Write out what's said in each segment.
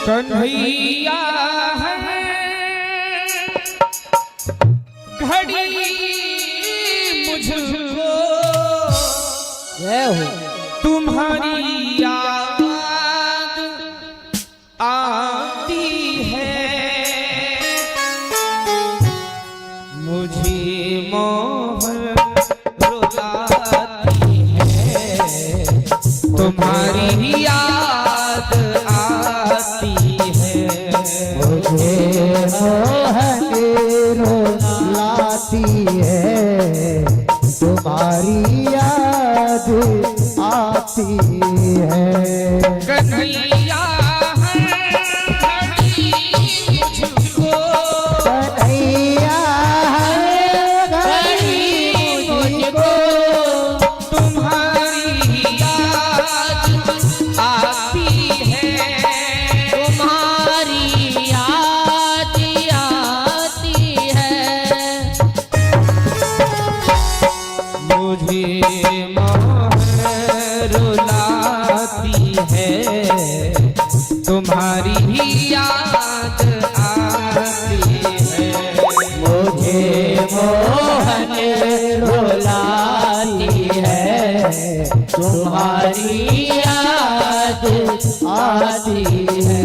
कन्हैया है घड़ी मुझको तुम्हारी याद आती है, मुझे मोहन रुलाती है, तुम्हारी याद आती है, मुझे मोहन रुलाती है, तुम्हारी याद आती है। कन्हैया तुम्हारी याद आती है, मुझे मोहन रुलाती है, तुम्हारी याद आती है।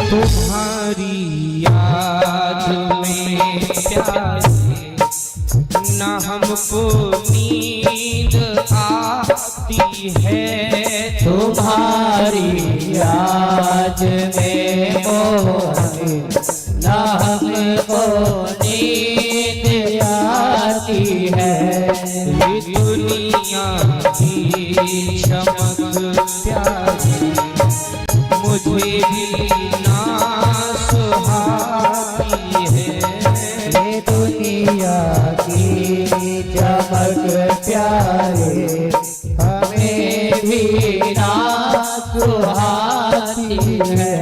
तुम्हारी याद में प्यासे न हमको नींद आती है, तुम्हारी याद में मोहन न हमको नींद आती है, ये दुनिया की चमक प्यारी मुझे भी ना सुहाती है, ये दुनिया की चमक प्यारे हमें भी ना सुहाती है।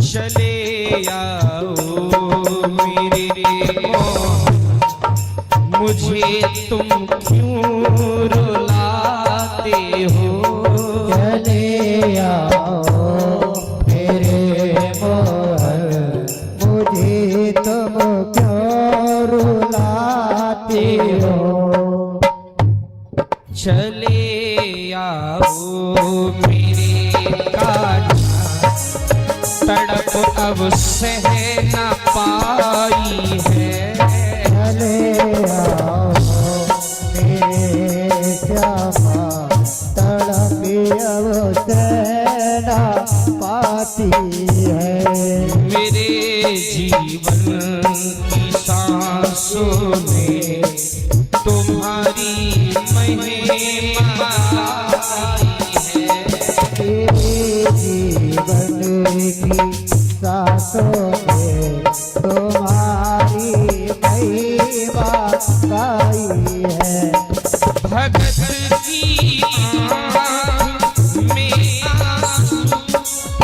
चले आओ मेरे मुझे तुम क्यों रुलाते हो। चले आओ तड़प अब सह न पाई है। चले आओ मेरे श्यामा, तड़पी अब सहना पाती है। मेरे जीवन की सांसों में तुम्हारी महिमा आई है। तेरे जीवन की सांसों में तुम्हारी महिमा गाई है। भगत की आँख में आंसू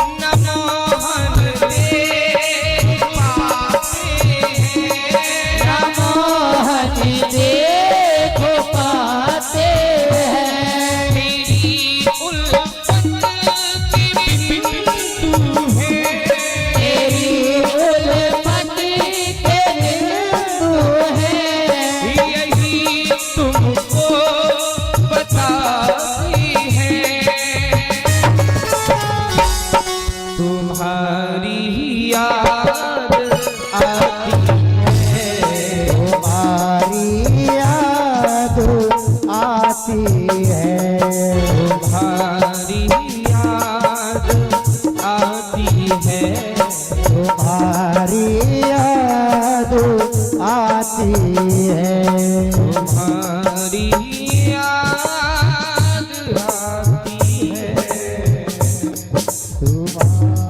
न मोहन देख पाते हैं। मोहन देख पाते हैं। तेरी उल्फत की बिंदु है। तेरी उल्फत के बिंदु है। यही तुमको बताती है। तुम्हारी याद आती है। तुम्हारी याद आती है। तुम्हारी याद आती है। तुम्हारी याद आती है। तुम्हारी याद आती है। तुम्हारी